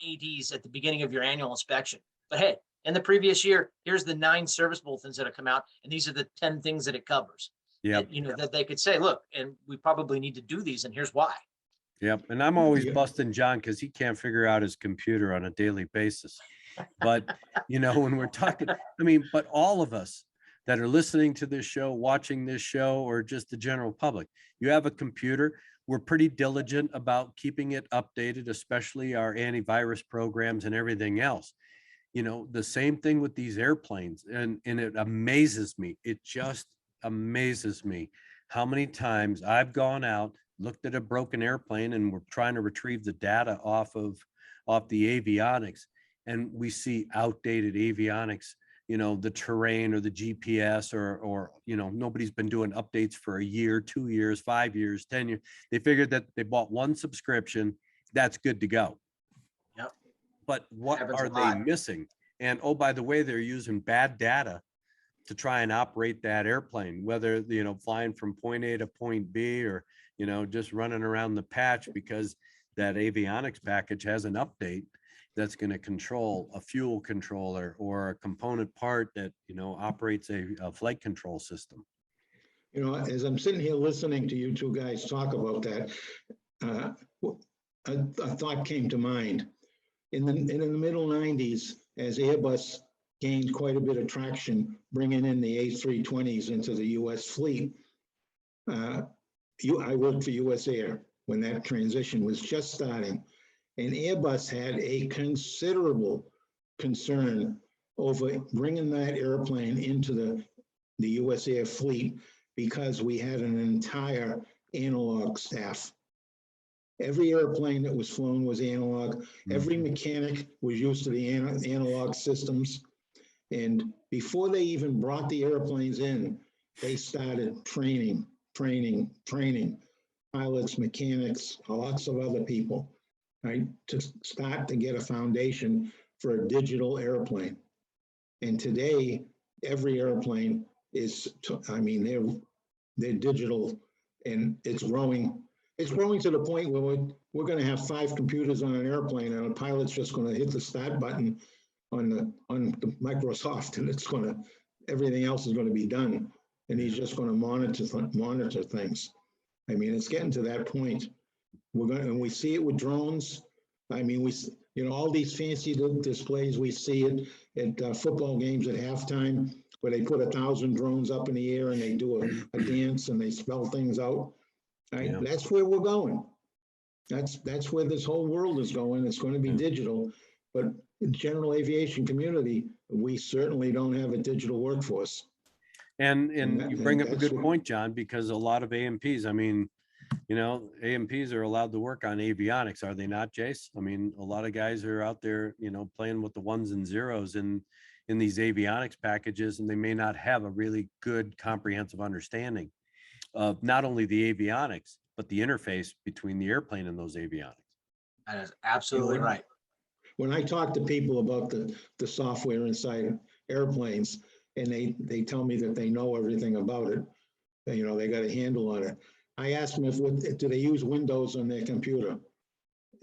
ADs at the beginning of your annual inspection, but hey, in the previous year, here's the 9 service bulletins that have come out, and these are the 10 things that it covers. Yeah, that they could say, look, and we probably need to do these, and here's why. Yep. And I'm always busting John because he can't figure out his computer on a daily basis. But, when we're talking, but all of us that are listening to this show, watching this show, or just the general public, you have a computer. We're pretty diligent about keeping it updated, especially our antivirus programs and everything else. The same thing with these airplanes. And it amazes me. It just amazes me how many times I've gone out, looked at a broken airplane, and we're trying to retrieve the data off the avionics, and we see outdated avionics, the terrain or the GPS or nobody's been doing updates for a year, 2 years, 5 years, 10 years. They figured that they bought one subscription, that's good to go. Yep. But what are they missing? And oh, by the way, they're using bad data to try and operate that airplane, whether, flying from point A to point B or, just running around the patch because that avionics package has an update that's going to control a fuel controller or a component part that, operates a flight control system. As I'm sitting here listening to you two guys talk about that, a thought came to mind. In the middle 90s, as Airbus gained quite a bit of traction, bringing in the A320s into the U.S. fleet, I worked for U.S. Air when that transition was just starting, and Airbus had a considerable concern over bringing that airplane into the U.S. Air fleet because we had an entire analog staff. Every airplane that was flown was analog. Every mechanic was used to the analog systems. And before they even brought the airplanes in, they started training pilots, mechanics, lots of other people, right, to start to get a foundation for a digital airplane. And today, every airplane is, I mean, they're digital, and it's growing. It's growing to the point where we're going to have 5 computers on an airplane, and a pilot's just going to hit the start button on the Microsoft, and it's going to, everything else is going to be done, and he's just going to monitor things. I mean, it's getting to that point. And we see it with drones. I mean, all these fancy displays, we see it at football games at halftime, where they put 1,000 drones up in the air and they do a dance and they spell things out. Yeah. That's where we're going. That's where this whole world is going. It's going to be digital, but in general aviation community, we certainly don't have a digital workforce. And you bring up a good point, John, because a lot of AMPs, I mean, AMPs are allowed to work on avionics, are they not, Jace? I mean, a lot of guys are out there, playing with the ones and zeros in these avionics packages, and they may not have a really good comprehensive understanding of not only the avionics, but the interface between the airplane and those avionics. That is absolutely right. When I talk to people about the software inside airplanes, and they tell me that they know everything about it, they got a handle on it. I ask them do they use Windows on their computer?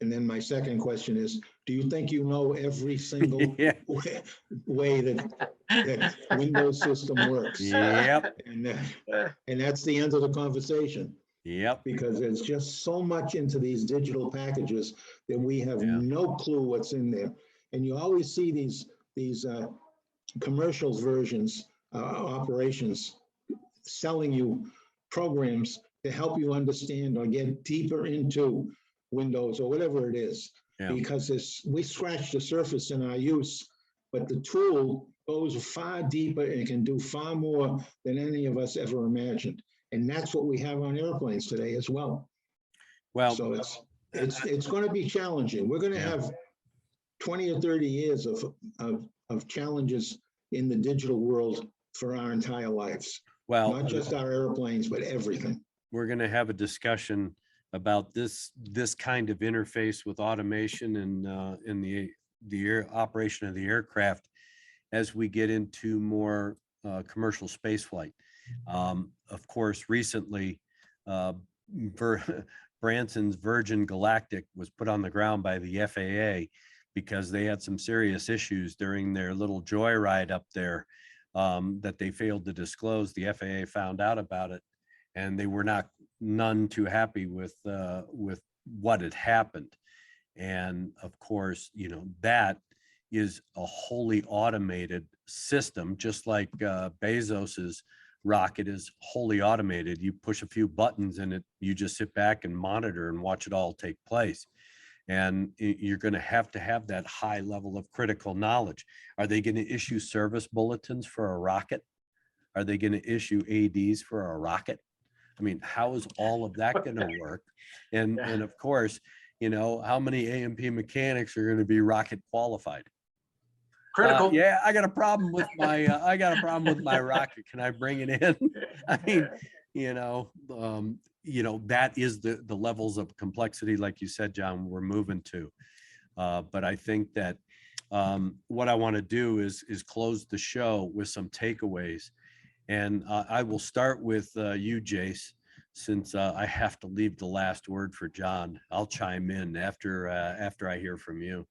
And then my second question is, do you think you know every single way that Windows system works? Yep. And that's the end of the conversation. Yep. Because there's just so much into these digital packages that we have no clue what's in there. And you always see these commercials versions, operations selling you programs to help you understand or get deeper into Windows or whatever it is. Because we scratch the surface in our use, but the tool goes far deeper and can do far more than any of us ever imagined. And that's what we have on airplanes today as well. Well, so it's going to be challenging. We're going to have 20 or 30 years of challenges in the digital world for our entire lives. Well, not just our airplanes, but everything. We're going to have a discussion about this kind of interface with automation and in the operation of the aircraft as we get into more commercial space flight. Of course, recently, Branson's Virgin Galactic was put on the ground by the FAA because they had some serious issues during their little joyride up there that they failed to disclose. The FAA found out about it, and they were none too happy with what had happened. And of course, that is a wholly automated system, just like Bezos's rocket is wholly automated. You push a few buttons and you just sit back and monitor and watch it all take place. And you're going to have that high level of critical knowledge. Are they going to issue service bulletins for a rocket? Are they going to issue ADs for a rocket? I mean, how is all of that going to work? And of course, how many AMP mechanics are going to be rocket qualified? Critical. Yeah, I got a problem with my rocket. Can I bring it in? I mean, that is the levels of complexity, like you said, John, we're moving to. But I think that what I want to do is close the show with some takeaways. And I will start with you, Jace, since I have to leave the last word for John. I'll chime in after I hear from you.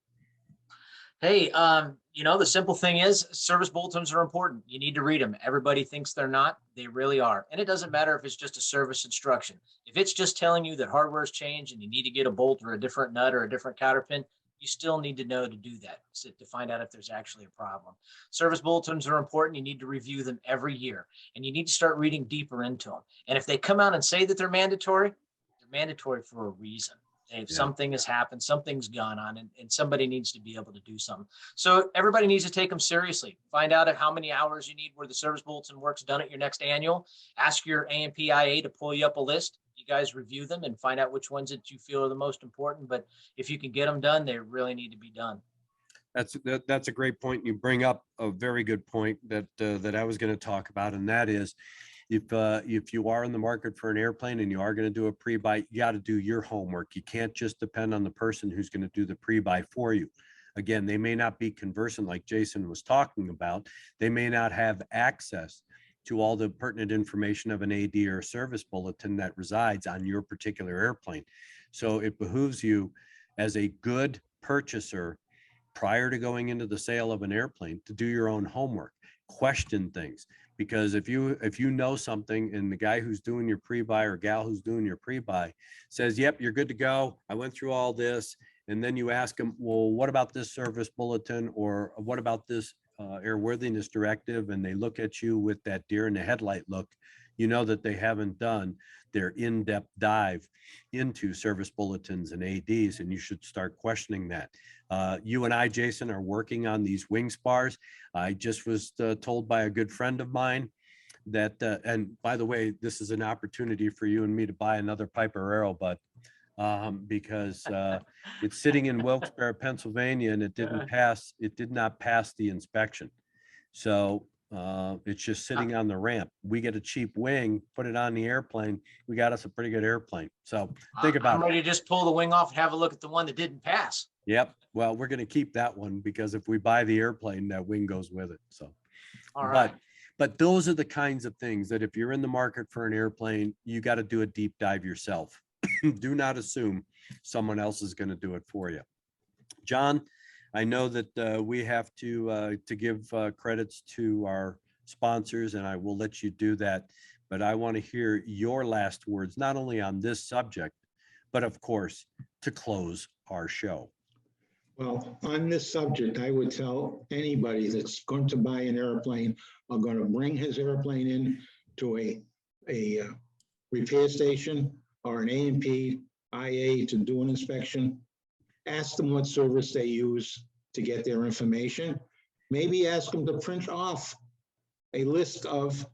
Hey, the simple thing is service bulletins are important. You need to read them. Everybody thinks they're not. They really are. And it doesn't matter if it's just a service instruction. If it's just telling you that hardware's changed and you need to get a bolt or a different nut or a different cotter pin, you still need to know to do that, to find out if there's actually a problem. Service bulletins are important. You need to review them every year, and you need to start reading deeper into them. And if they come out and say that they're mandatory for a reason. If something has happened, something's gone on, and somebody needs to be able to do something. So everybody needs to take them seriously. Find out how many hours you need where the service bulletin work's done at your next annual. Ask your AMPIA to pull you up a list. You guys review them and find out which ones that you feel are the most important. But if you can get them done, they really need to be done. That's a great point. You bring up a very good point that I was going to talk about, and that is, if you are in the market for an airplane and you are going to do a pre-buy, you got to do your homework. You can't just depend on the person who's going to do the pre-buy for you. Again, they may not be conversant like Jason was talking about. They may not have access to all the pertinent information of an AD or service bulletin that resides on your particular airplane. So it behooves you as a good purchaser prior to going into the sale of an airplane to do your own homework, question things. Because if you know something and the guy who's doing your pre-buy or gal who's doing your pre-buy says, yep, you're good to go, I went through all this, and then you ask them, well, what about this service bulletin, or what about this airworthiness directive, and they look at you with that deer in the headlight look, you know that they haven't done their in-depth dive into service bulletins and ADs, and you should start questioning that. You and I, Jason, are working on these wing spars. I just was told by a good friend of mine that, and by the way, this is an opportunity for you and me to buy another Piper Arrow, but because it's sitting in Wilkes-Barre, Pennsylvania, and it did not pass the inspection. So it's just sitting on the ramp. We get a cheap wing, put it on the airplane. We got us a pretty good airplane. So think about I'm it. ready to just pull the wing off and have a look at the one that didn't pass. Yep. Well, we're going to keep that one because if we buy the airplane, that wing goes with it. So, All right. but those are the kinds of things that if you're in the market for an airplane, you got to do a deep dive yourself. Do not assume someone else is going to do it for you. John, I know that we have to give credits to our sponsors, and I will let you do that. But I want to hear your last words, not only on this subject, but of course, to close our show. Well, on this subject, I would tell anybody that's going to buy an airplane or going to bring his airplane in to a repair station or an A&P, IA to do an inspection, ask them what service they use to get their information. Maybe ask them to print off a list of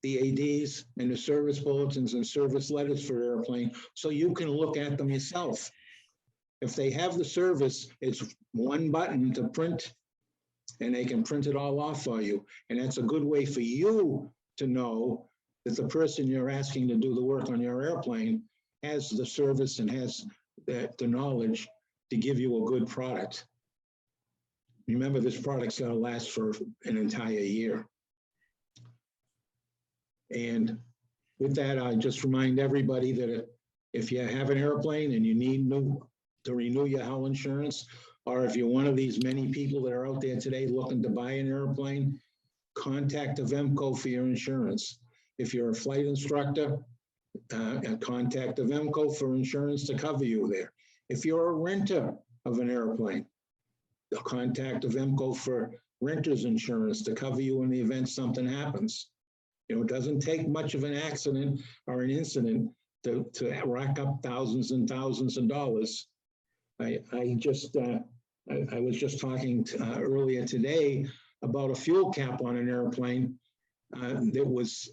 the ADs and the service bulletins and service letters for the airplane so you can look at them yourself. If they have the service, it's one button to print and they can print it all off for you. And that's a good way for you to know that the person you're asking to do the work on your airplane has the service and has the knowledge to give you a good product. Remember, this product's gonna last for an entire year. And with that, I just remind everybody that if you have an airplane and you need to renew your health insurance, or if you're one of these many people that are out there today looking to buy an airplane, contact Avemco for your insurance. If you're a flight instructor, contact Avemco for insurance to cover you there. If you're a renter of an airplane, contact Avemco for renter's insurance to cover you in the event something happens. You know, it doesn't take much of an accident or an incident to rack up thousands and thousands of dollars. I was just talking earlier today about a fuel cap on an airplane that was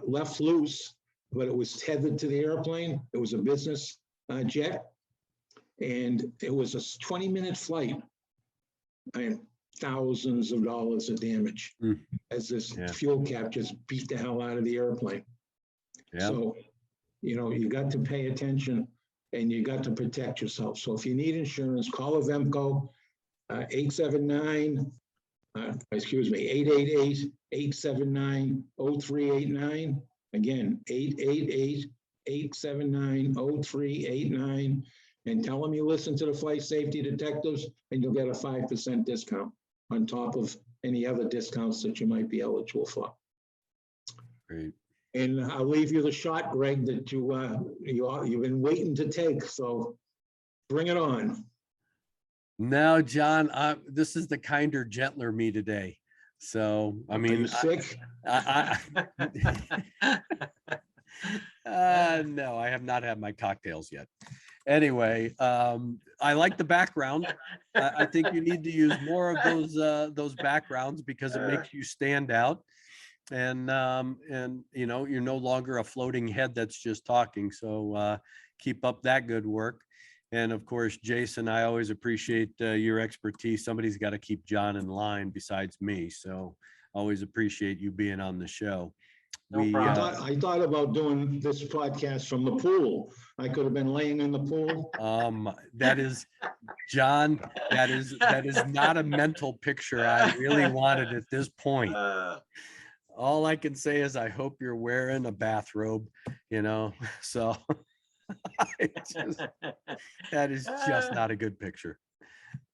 left loose, but it was tethered to the airplane. It was a business jet, and it was a 20-minute flight and thousands of dollars of damage as this fuel cap just beat the hell out of the airplane. Yeah. So, you know, you got to pay attention and you got to protect yourself. So if you need insurance, call Avemco, 888-879-0389. Again, 888-879-0389. And tell them you listen to the Flight Safety Detectives and you'll get a 5% discount on top of any other discounts that you might be eligible for. Great. And I'll leave you the shot, Greg, that you've been waiting to take. So bring it on. No, John, this is the kinder, gentler me today. So, I mean, are you sick? No, I have not had my cocktails yet. Anyway, I like the background. I think you need to use more of those backgrounds because it makes you stand out. And you know, you're no longer a floating head that's just talking. So keep up that good work. And of course, Jason, I always appreciate your expertise. Somebody's got to keep John in line besides me. So always appreciate you being on the show. No We, problem. I thought about doing this podcast from the pool. I could have been laying in the pool. that is, John, that is not a mental picture I really wanted at this point. All I can say is I hope you're wearing a bathrobe, so that is just not a good picture.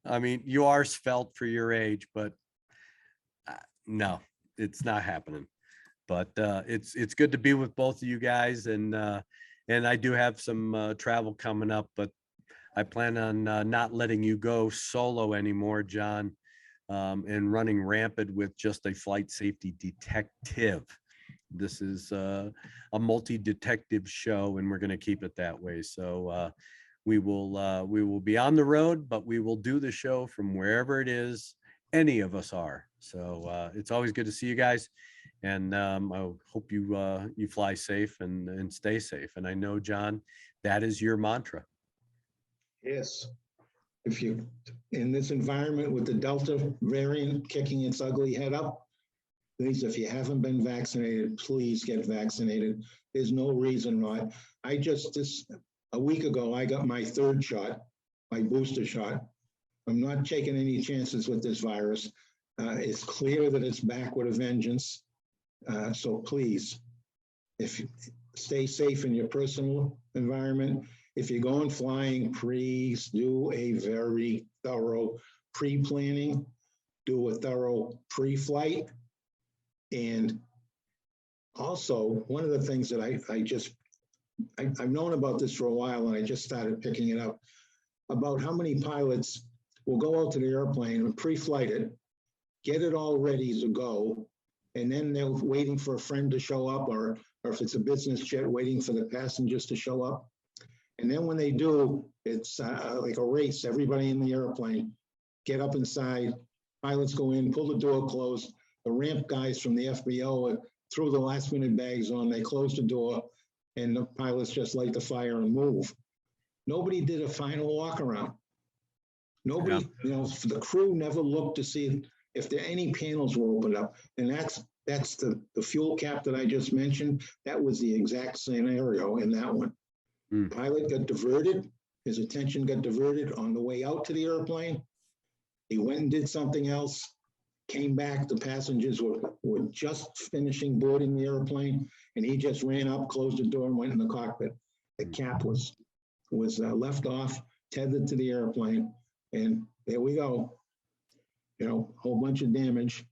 I mean, you are svelte for your age, but no, it's not happening. But it's good to be with both of you guys, and I do have some travel coming up, but I plan on not letting you go solo anymore, John, and running rampant with just a flight safety detective. This is a multi-detective show, and we're going to keep it that way. So we will be on the road, but we will do the show from wherever it is any of us are. So it's always good to see you guys. And I hope you fly safe and stay safe. And I know, John, that is your mantra. Yes. If you, in this environment with the Delta variant kicking its ugly head up, please, if you haven't been vaccinated, please get vaccinated. There's no reason why. A week ago, I got my third shot, my booster shot. I'm not taking any chances with this virus. It's clear that it's back with a vengeance. So please, if you stay safe in your personal environment, if you're going flying, please do a very thorough pre-planning, do a thorough pre-flight. And also, one of the things that I've known about this for a while, and I just started picking it up, about how many pilots will go out to the airplane and pre-flight it, get it all ready to go, and then they're waiting for a friend to show up, or if it's a business jet, waiting for the passengers to show up. And then when they do, it's like a race. Everybody in the airplane get up inside, pilots go in, pull the door closed. The ramp guys from the FBO threw the last minute bags on, they closed the door, and the pilots just light the fire and move. Nobody did a final walk around. Nobody, the crew never looked to see if there any panels were opened up. And that's the fuel cap that I just mentioned. That was the exact scenario in that one. Pilot got diverted. His attention got diverted on the way out to the airplane. He went and did something else, came back. The passengers were just finishing boarding the airplane, and he just ran up, closed the door, and went in the cockpit. The cap was left off, tethered to the airplane, and there we go. Whole bunch of damage,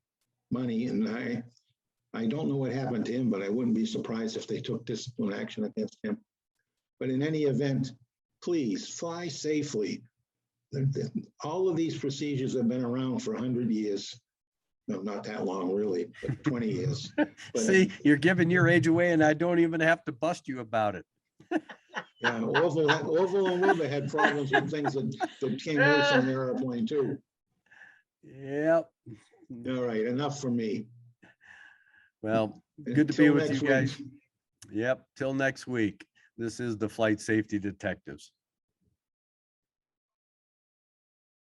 money, and I don't know what happened to him, but I wouldn't be surprised if they took discipline action against him. But in any event, please fly safely. All of these procedures have been around for 100 years. No, not that long, really, but 20 years. But, See, you're giving your age away, and I don't even have to bust you about it. Yeah, Orville and Wilbur had problems with things that came loose on their airplane too. Yep. All right, enough from me. Well, good to be Until with you next guys. week. Yep. Till next week. This is the Flight Safety Detectives.